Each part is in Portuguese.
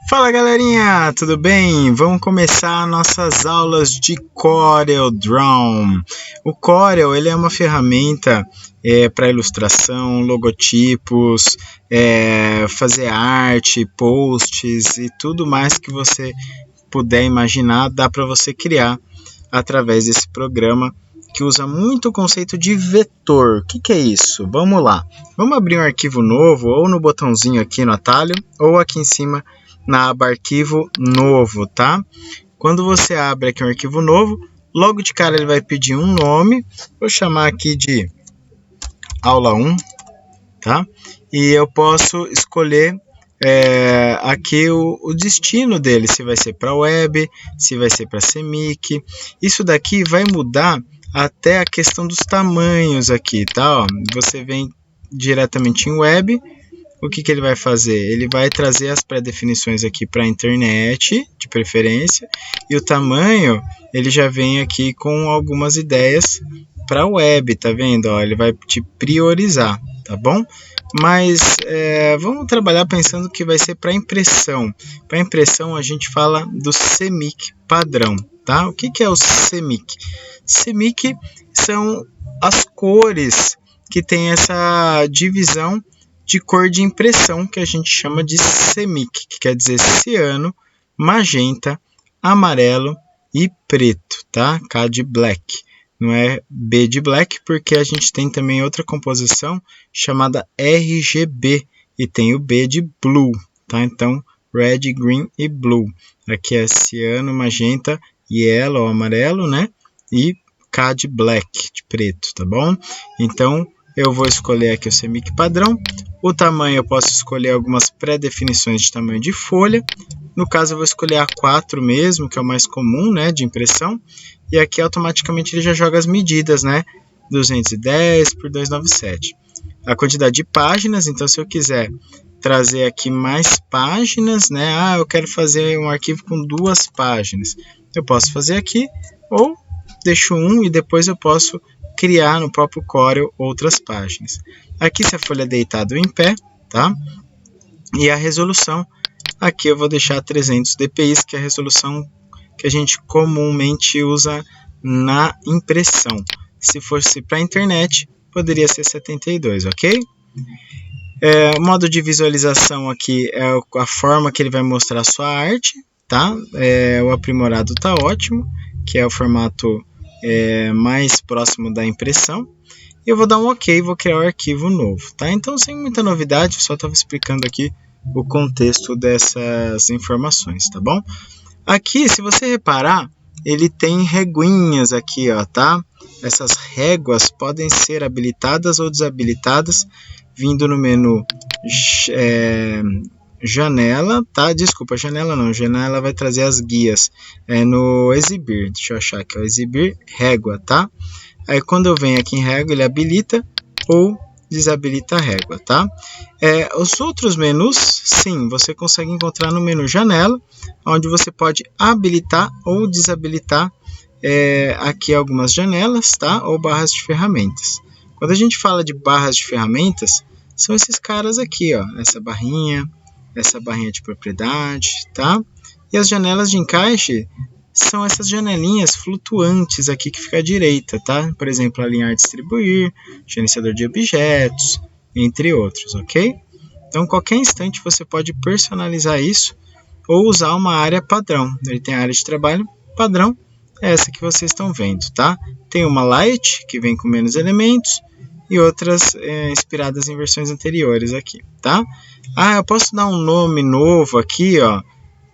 Fala galerinha, tudo bem? Vamos começar nossas aulas de CorelDRAW. O Corel ele é uma ferramenta para ilustração, logotipos, fazer arte, posts e tudo mais que você puder imaginar, dá para você criar através desse programa que usa muito o conceito de vetor. O que é isso? Vamos lá. Vamos abrir um arquivo novo, ou no botãozinho aqui no atalho, ou aqui em cima na aba arquivo novo, tá? Quando você abre aqui um arquivo novo, logo de cara ele vai pedir um nome. Vou chamar aqui de aula 1, tá? E eu posso escolher aqui o destino dele, se vai ser para web, se vai ser para CMYK. Isso daqui vai mudar até a questão dos tamanhos aqui, tá? Ó, você vem diretamente em web. O que ele vai fazer? Ele vai trazer as pré-definições aqui para a internet, de preferência, e o tamanho ele já vem aqui com algumas ideias para a web, tá vendo? Ó, ele vai te priorizar, tá bom? Mas vamos trabalhar pensando que vai ser para impressão. Para impressão a gente fala do CMYK padrão, tá? O que é o CMYK? CMYK são as cores que tem essa divisão de cor de impressão que a gente chama de CMYK, que quer dizer ciano, magenta, amarelo e preto, tá? K de black. Não é B de black, porque a gente tem também outra composição chamada RGB e tem o B de blue, tá? Então, red, green e blue. Aqui é ciano, magenta, yellow, amarelo, né? E K de black, de preto, tá bom? Então, eu vou escolher aqui o CMYK padrão. O tamanho eu posso escolher algumas pré-definições de tamanho de folha. No caso eu vou escolher A4 mesmo, que é o mais comum, né, de impressão. E aqui automaticamente ele já joga as medidas, né, 210 por 297. A quantidade de páginas, então se eu quiser trazer aqui mais páginas, né, eu quero fazer um arquivo com 2 páginas. Eu posso fazer aqui, ou deixo um e depois eu posso criar no próprio Corel outras páginas. Aqui se a folha é deitada ou em pé, tá? E a resolução, aqui eu vou deixar 300 dpi, que é a resolução que a gente comumente usa na impressão. Se fosse para a internet, poderia ser 72, ok? O modo de visualização aqui é a forma que ele vai mostrar a sua arte, tá? O aprimorado tá ótimo, que é o formato mais próximo da impressão. Eu vou dar um OK, vou criar um arquivo novo, tá? Então, sem muita novidade, só estava explicando aqui o contexto dessas informações, tá bom? Aqui, se você reparar, ele tem reguinhas aqui, ó, tá? Essas réguas podem ser habilitadas ou desabilitadas vindo no menu janela, tá? Desculpa, janela não, janela vai trazer as guias. No exibir, deixa eu achar aqui, ó, exibir régua, tá? Aí quando eu venho aqui em régua, ele habilita ou desabilita a régua, tá? Os outros menus, sim, você consegue encontrar no menu janela, onde você pode habilitar ou desabilitar aqui algumas janelas, tá? Ou barras de ferramentas. Quando a gente fala de barras de ferramentas, são esses caras aqui, ó, essa barrinha de propriedade, tá? E as janelas de encaixe são essas janelinhas flutuantes aqui que fica à direita, tá? Por exemplo, alinhar e distribuir, gerenciador de objetos, entre outros, ok? Então, qualquer instante você pode personalizar isso ou usar uma área padrão. Ele tem a área de trabalho padrão, é essa que vocês estão vendo, tá? Tem uma light, que vem com menos elementos, e outras inspiradas em versões anteriores aqui, tá? Eu posso dar um nome novo aqui, ó.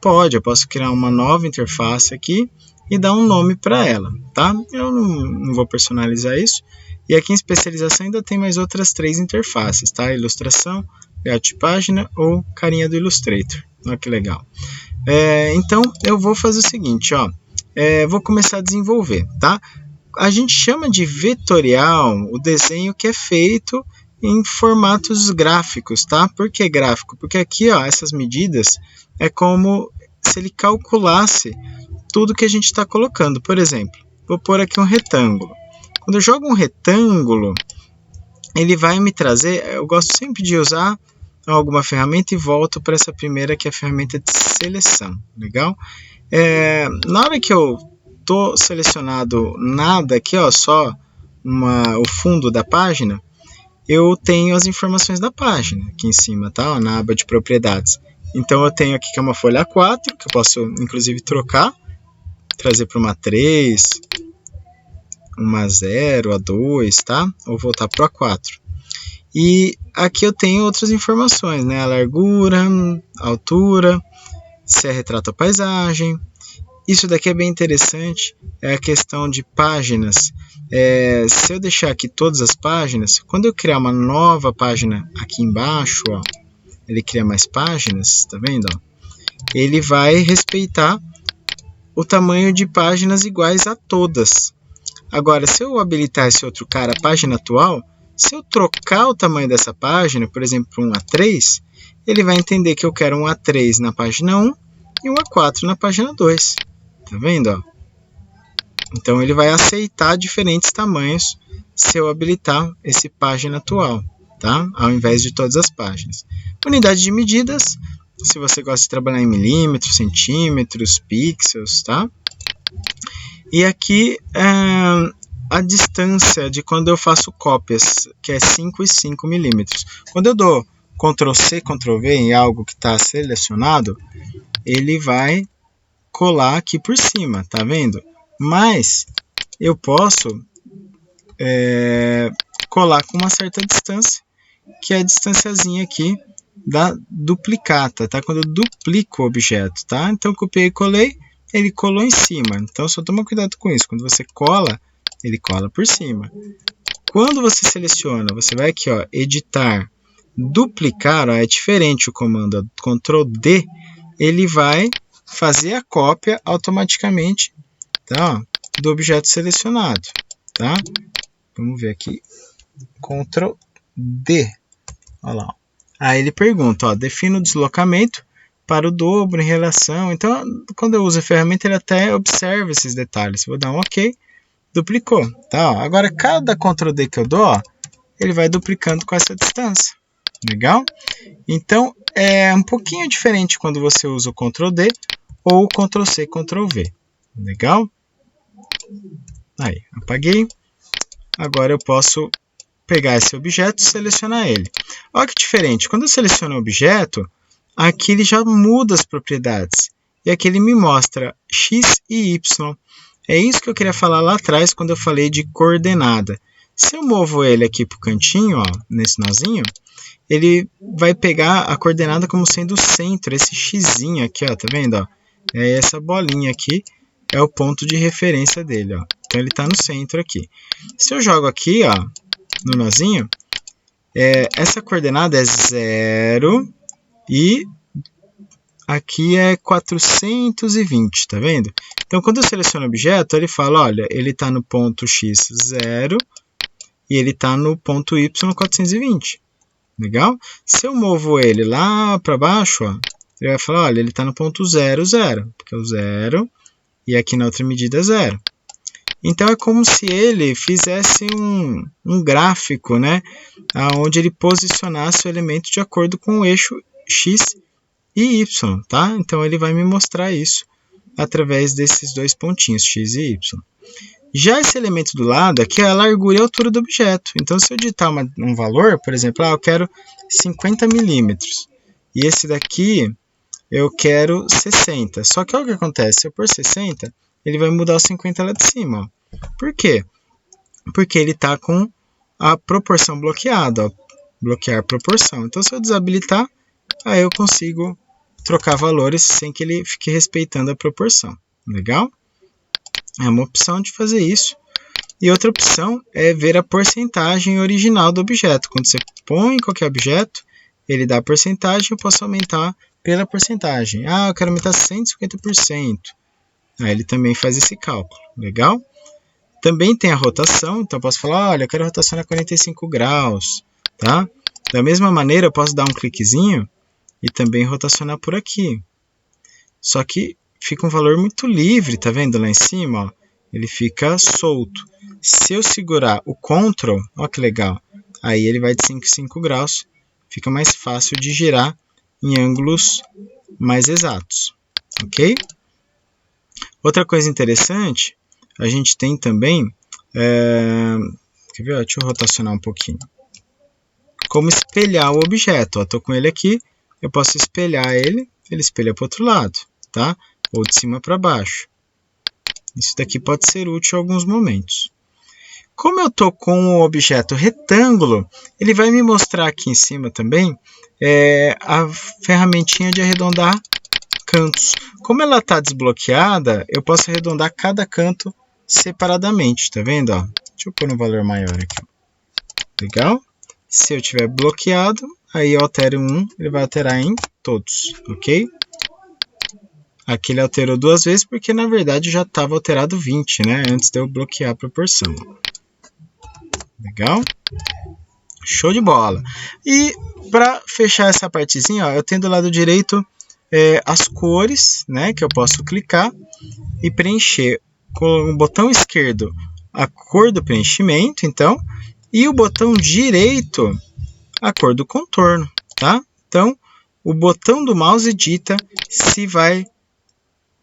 Pode, eu posso criar uma nova interface aqui e dar um nome para ela, tá? Eu não vou personalizar isso. E aqui em especialização ainda tem mais outras 3 interfaces, tá? Ilustração, layout de página ou carinha do Illustrator. Olha que legal. Então, eu vou fazer o seguinte, ó. Vou começar a desenvolver, tá? A gente chama de vetorial o desenho que é feito em formatos gráficos, tá? Por que gráfico? Porque aqui, ó, essas medidas é como se ele calculasse tudo que a gente está colocando. Por exemplo, vou pôr aqui um retângulo. Quando eu jogo um retângulo, ele vai me trazer, eu gosto sempre de usar a alguma ferramenta e volto para essa primeira, que é a ferramenta de seleção. Legal? Na hora que eu estou selecionado nada aqui, ó, só o fundo da página, eu tenho as informações da página aqui em cima, tá? Na aba de propriedades. Então eu tenho aqui que é uma folha A4, que eu posso inclusive trocar, trazer para uma 3, uma 0, A2, tá? Ou voltar para o A4. E aqui eu tenho outras informações, né? A largura, a altura, se é retrato ou paisagem. Isso daqui é bem interessante, é a questão de páginas. Se eu deixar aqui todas as páginas, quando eu criar uma nova página aqui embaixo, ó, ele cria mais páginas, tá vendo? Ó? Ele vai respeitar o tamanho de páginas iguais a todas. Agora, se eu habilitar esse outro cara, a página atual, se eu trocar o tamanho dessa página, por exemplo, para um A3, ele vai entender que eu quero um A3 na página 1 e um A4 na página 2. Tá vendo? Ó? Então, ele vai aceitar diferentes tamanhos se eu habilitar esse página atual, tá? Ao invés de todas as páginas. Unidade de medidas, se você gosta de trabalhar em milímetros, centímetros, pixels, tá? E aqui a distância de quando eu faço cópias, que é 5 e 5 milímetros. Quando eu dou Ctrl C, Ctrl V em algo que está selecionado, ele vai colar aqui por cima, tá vendo? Mas eu posso colar com uma certa distância, que é a distanciazinha aqui da duplicata, tá? Quando eu duplico o objeto, tá? Então, copiei e colei, ele colou em cima. Então, só toma cuidado com isso. Quando você cola, ele cola por cima. Quando você seleciona, você vai aqui, ó, editar, duplicar, ó, é diferente o comando, ó, Ctrl D, ele vai fazer a cópia automaticamente, tá, ó, do objeto selecionado, tá? Vamos ver aqui, Ctrl D, olha lá. Aí ele pergunta, ó, defina o deslocamento para o dobro em relação. Então, quando eu uso a ferramenta, ele até observa esses detalhes. Vou dar um OK, duplicou, tá? Ó, agora, cada Ctrl D que eu dou, ó, ele vai duplicando com essa distância. Legal? Então, é um pouquinho diferente quando você usa o Ctrl D ou o Ctrl C, Ctrl V. Legal? Aí, apaguei. Agora eu posso pegar esse objeto e selecionar ele. Olha que diferente. Quando eu seleciono o objeto, aqui ele já muda as propriedades. E aqui ele me mostra X e Y. É isso que eu queria falar lá atrás quando eu falei de coordenada. Se eu movo ele aqui para o cantinho, ó, nesse nozinho, ele vai pegar a coordenada como sendo o centro, esse xzinho aqui, ó, tá vendo? Ó? Essa bolinha aqui é o ponto de referência dele, ó. Então ele está no centro aqui. Se eu jogo aqui, ó, no nozinho, essa coordenada é 0 e aqui é 420, tá vendo? Então, quando eu seleciono o objeto, ele fala, olha, ele está no ponto x 0 e ele está no ponto y 420. Legal? Se eu movo ele lá para baixo, ó, ele vai falar, olha, ele está no ponto 0, 0, porque é o 0 e aqui na outra medida é 0. Então, é como se ele fizesse um gráfico, né, onde ele posicionasse o elemento de acordo com o eixo x e y, tá? Então, ele vai me mostrar isso através desses dois pontinhos, x e y. Já esse elemento do lado aqui é a largura e a altura do objeto. Então, se eu digitar um valor, por exemplo, eu quero 50 milímetros. E esse daqui eu quero 60. Só que olha o que acontece. Se eu pôr 60, ele vai mudar os 50 lá de cima. Ó. Por quê? Porque ele está com a proporção bloqueada. Ó. Bloquear proporção. Então, se eu desabilitar, aí eu consigo trocar valores sem que ele fique respeitando a proporção. Legal? É uma opção de fazer isso. E outra opção é ver a porcentagem original do objeto. Quando você põe qualquer objeto, ele dá a porcentagem, eu posso aumentar pela porcentagem. Ah, eu quero aumentar 150%. Aí ele também faz esse cálculo. Legal? Também tem a rotação, então eu posso falar, olha, eu quero rotacionar 45 graus. Tá? Da mesma maneira, eu posso dar um cliquezinho e também rotacionar por aqui. Só que fica um valor muito livre, tá vendo lá em cima? Ó? Ele fica solto. Se eu segurar o Ctrl, ó que legal, aí ele vai de 5 em 5 graus fica mais fácil de girar em ângulos mais exatos, ok? Outra coisa interessante, a gente tem também, quer ver? Deixa eu rotacionar um pouquinho. Como espelhar o objeto. Estou com ele aqui, eu posso espelhar ele, ele espelha para o outro lado, tá? Ou de cima para baixo. Isso daqui pode ser útil em alguns momentos. Como eu estou com o objeto retângulo, ele vai me mostrar aqui em cima também a ferramentinha de arredondar cantos. Como ela está desbloqueada, eu posso arredondar cada canto separadamente, tá vendo? Ó? Deixa eu pôr um valor maior aqui. Legal? Se eu tiver bloqueado, aí eu altero um, ele vai alterar em todos, ok? Aqui ele alterou 2 vezes porque na verdade já estava alterado 20, né? Antes de eu bloquear a proporção. Legal? Show de bola! E para fechar essa partezinha, ó, eu tenho do lado direito as cores, né? Que eu posso clicar e preencher com o botão esquerdo a cor do preenchimento, então, e o botão direito a cor do contorno, tá? Então, o botão do mouse dita se vai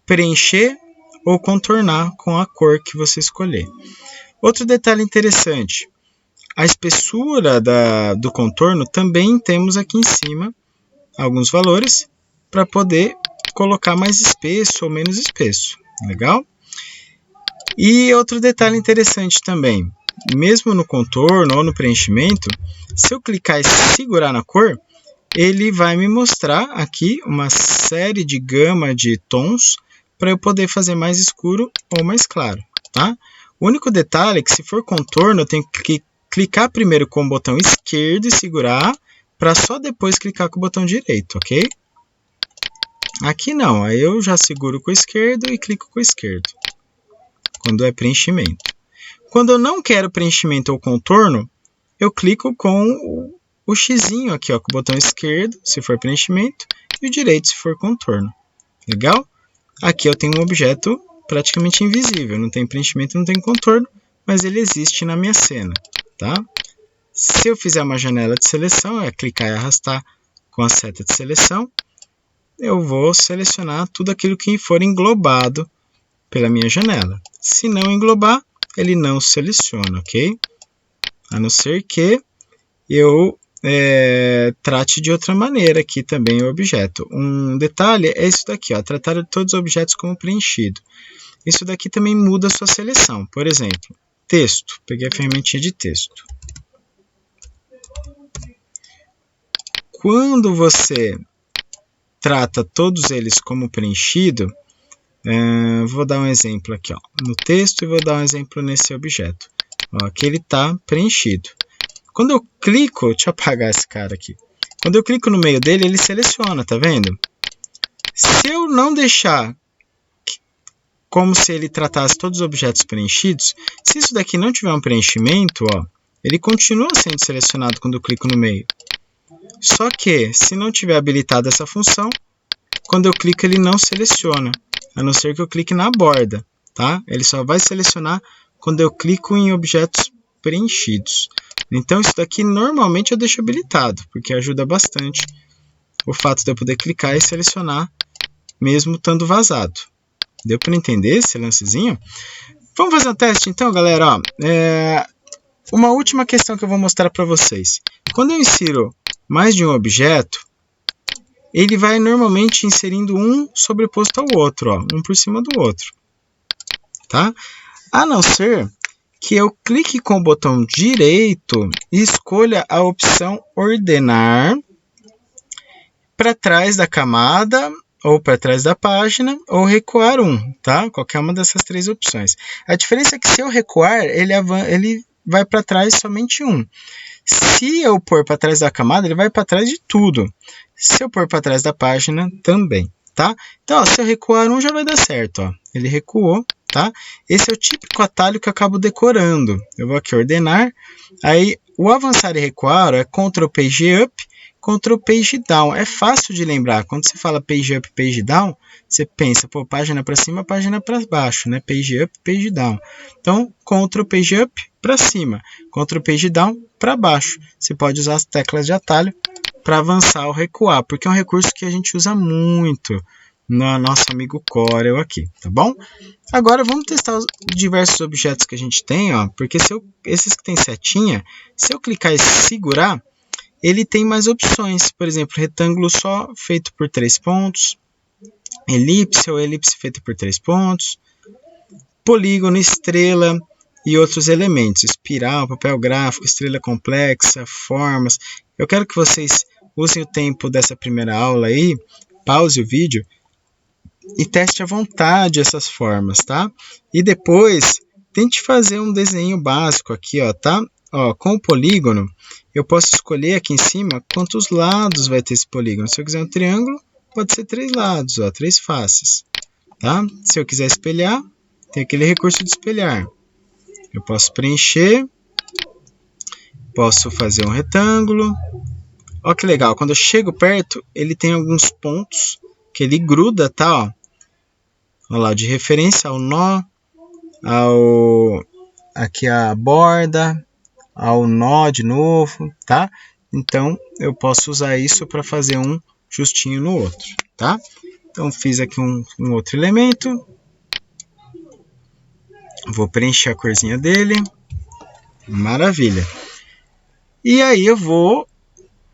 preencher ou contornar com a cor que você escolher. Outro detalhe interessante, a espessura do contorno também temos aqui em cima alguns valores para poder colocar mais espesso ou menos espesso, legal? E outro detalhe interessante também, mesmo no contorno ou no preenchimento, se eu clicar e segurar na cor, ele vai me mostrar aqui uma série de gama de tons para eu poder fazer mais escuro ou mais claro, tá? O único detalhe é que se for contorno, eu tenho que clicar primeiro com o botão esquerdo e segurar, para só depois clicar com o botão direito, ok? Aqui não, aí eu já seguro com o esquerdo e clico com o esquerdo, quando é preenchimento. Quando eu não quero preenchimento ou contorno, eu clico com o xizinho aqui, ó, com o botão esquerdo, se for preenchimento, e o direito, se for contorno. Legal? Aqui eu tenho um objeto praticamente invisível, não tem preenchimento, não tem contorno, mas ele existe na minha cena, tá? Se eu fizer uma janela de seleção, é clicar e arrastar com a seta de seleção, eu vou selecionar tudo aquilo que for englobado pela minha janela. Se não englobar, ele não seleciona, ok? A não ser que eu trate de outra maneira aqui também o objeto. Um detalhe é isso daqui, ó, tratar todos os objetos como preenchido. Isso daqui também muda a sua seleção. Por exemplo, texto. Peguei a ferramentinha de texto. Quando você trata todos eles como preenchido, vou dar um exemplo aqui, ó, no texto, e vou dar um exemplo nesse objeto. Ó, aqui ele está preenchido. Quando eu clico, deixa eu apagar esse cara aqui. Quando eu clico no meio dele, ele seleciona, tá vendo? Se eu não deixar como se ele tratasse todos os objetos preenchidos, se isso daqui não tiver um preenchimento, ó, ele continua sendo selecionado quando eu clico no meio. Só que, se não tiver habilitada essa função, quando eu clico ele não seleciona, a não ser que eu clique na borda, tá? Ele só vai selecionar quando eu clico em objetos preenchidos. Então, isso daqui normalmente eu deixo habilitado, porque ajuda bastante o fato de eu poder clicar e selecionar, mesmo estando vazado. Deu para entender esse lancezinho? Vamos fazer um teste então, galera. Ó, uma última questão que eu vou mostrar para vocês. Quando eu insiro mais de um objeto, ele vai normalmente inserindo um sobreposto ao outro, ó, um por cima do outro. Tá? A não ser que eu clique com o botão direito e escolha a opção ordenar para trás da camada ou para trás da página ou recuar um, tá? Qualquer uma dessas 3 opções. A diferença é que se eu recuar, ele vai para trás somente um. Se eu pôr para trás da camada, ele vai para trás de tudo. Se eu pôr para trás da página, também, tá? Então, ó, se eu recuar um, já vai dar certo, ó. Ele recuou. Tá? Esse é o típico atalho que eu acabo decorando. Eu vou aqui ordenar. Aí o avançar e recuar é Ctrl Page Up, Ctrl Page Down. É fácil de lembrar. Quando você fala Page Up, Page Down, você pensa, pô, página para cima, página para baixo, né? Page Up, Page Down. Então, Ctrl Page Up para cima, Ctrl Page Down para baixo. Você pode usar as teclas de atalho para avançar ou recuar, porque é um recurso que a gente usa muito no nosso amigo Corel aqui, tá bom? Agora vamos testar os diversos objetos que a gente tem, ó, porque esses que tem setinha, se eu clicar e segurar, ele tem mais opções, por exemplo, retângulo só feito por 3 pontos, elipse ou elipse feito por 3 pontos, polígono, estrela e outros elementos, espiral, papel gráfico, estrela complexa, formas. Eu quero que vocês usem o tempo dessa primeira aula aí, pause o vídeo e teste à vontade essas formas, tá? E depois tente fazer um desenho básico aqui, ó, tá? Ó, com o polígono, eu posso escolher aqui em cima quantos lados vai ter esse polígono. Se eu quiser um triângulo, pode ser 3 lados, ó, 3 faces, tá? Se eu quiser espelhar, tem aquele recurso de espelhar. Eu posso preencher, posso fazer um retângulo. Ó que legal, quando eu chego perto, ele tem alguns pontos que ele gruda, tá? Ó. Olha lá, de referência ao nó, aqui a borda, ao nó de novo, tá? Então, eu posso usar isso para fazer um justinho no outro, tá? Então, fiz aqui um outro elemento. Vou preencher a corzinha dele. Maravilha. E aí eu vou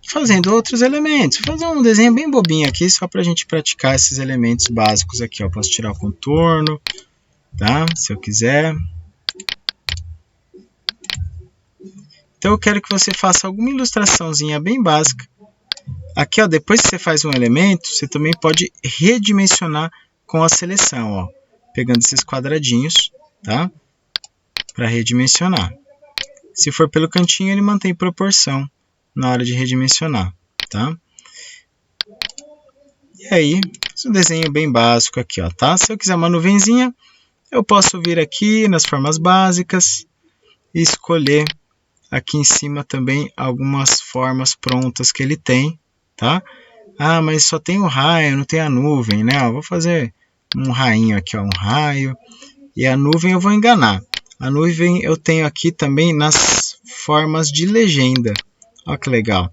fazendo outros elementos. Vou fazer um desenho bem bobinho aqui, só para a gente praticar esses elementos básicos aqui. Ó. Posso tirar o contorno, tá? Se eu quiser. Então eu quero que você faça alguma ilustraçãozinha bem básica. Aqui, ó, depois que você faz um elemento, você também pode redimensionar com a seleção, ó, pegando esses quadradinhos, tá? Para redimensionar. Se for pelo cantinho, ele mantém proporção na hora de redimensionar, tá? E aí, um desenho bem básico aqui, ó, tá? Se eu quiser uma nuvenzinha, eu posso vir aqui nas formas básicas e escolher aqui em cima também algumas formas prontas que ele tem, tá? Ah, mas só tem o raio, não tem a nuvem, né? Ó, vou fazer um rainho aqui, ó, um raio. E a nuvem eu vou enganar. A nuvem eu tenho aqui também nas formas de legenda. Olha que legal.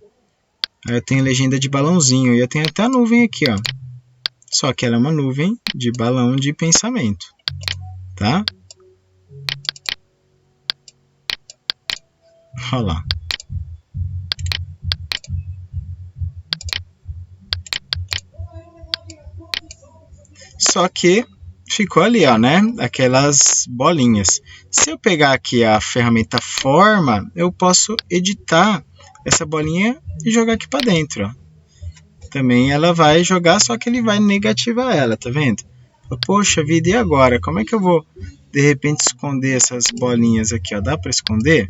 Aí eu tenho legenda de balãozinho e eu tenho até a nuvem aqui, ó. Só que ela é uma nuvem de balão de pensamento, tá? Olha lá. Só que ficou ali, ó, né? Aquelas bolinhas. Se eu pegar aqui a ferramenta forma, eu posso editar essa bolinha e jogar aqui para dentro, ó. Também ela vai jogar, só que ele vai negativar ela, tá vendo? Poxa vida, e agora? Como é que eu vou, de repente, esconder essas bolinhas aqui, ó? Dá para esconder?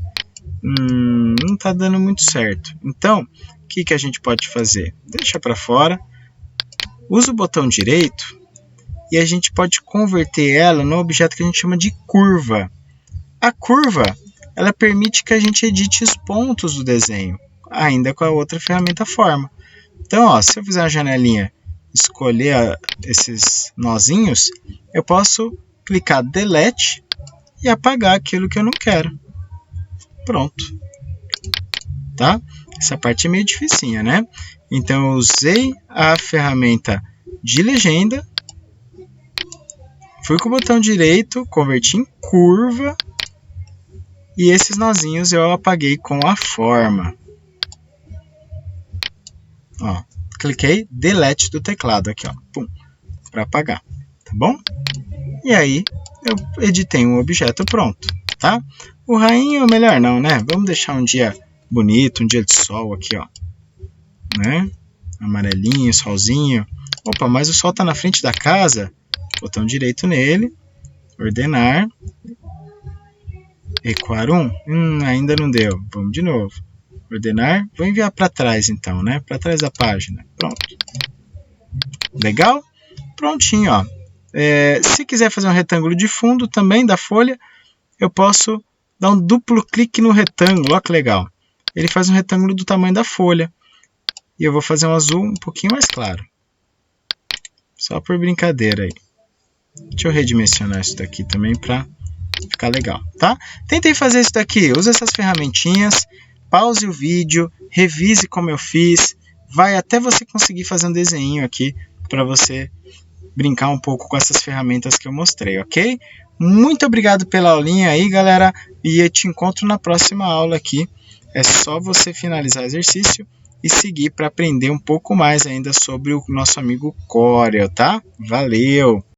Não tá dando muito certo. Então, o que a gente pode fazer? Deixa para fora. Usa o botão direito e a gente pode converter ela no objeto que a gente chama de curva. A curva, ela permite que a gente edite os pontos do desenho, ainda com a outra ferramenta forma. Então, ó, se eu fizer uma janelinha, escolher esses nozinhos, eu posso clicar Delete e apagar aquilo que eu não quero. Pronto. Tá? Essa parte é meio dificinha, né? Então, eu usei a ferramenta de legenda, fui com o botão direito, converti em curva, e esses nozinhos eu apaguei com a forma. Ó, cliquei Delete do teclado aqui, ó, pum, para apagar, tá bom? E aí eu editei um objeto pronto, tá? O rainho, melhor não, né? Vamos deixar um dia bonito, um dia de sol aqui, ó, né? Amarelinho, solzinho. Opa, mas o sol tá na frente da casa. Botão direito nele, ordenar, recuar ainda não deu. Vamos de novo. Ordenar, vou enviar para trás então, né? Para trás da página. Pronto. Legal? Prontinho, ó. Se quiser fazer um retângulo de fundo também da folha, eu posso dar um duplo clique no retângulo. Olha que legal. Ele faz um retângulo do tamanho da folha. E eu vou fazer um azul um pouquinho mais claro. Só por brincadeira aí. Deixa eu redimensionar isso daqui também para ficar legal, tá? Tentei fazer isso daqui. Use essas ferramentinhas. Pause o vídeo, revise como eu fiz, vai até você conseguir fazer um desenho aqui para você brincar um pouco com essas ferramentas que eu mostrei, ok? Muito obrigado pela aulinha aí, galera, e eu te encontro na próxima aula aqui. É só você finalizar o exercício e seguir para aprender um pouco mais ainda sobre o nosso amigo Corel, tá? Valeu!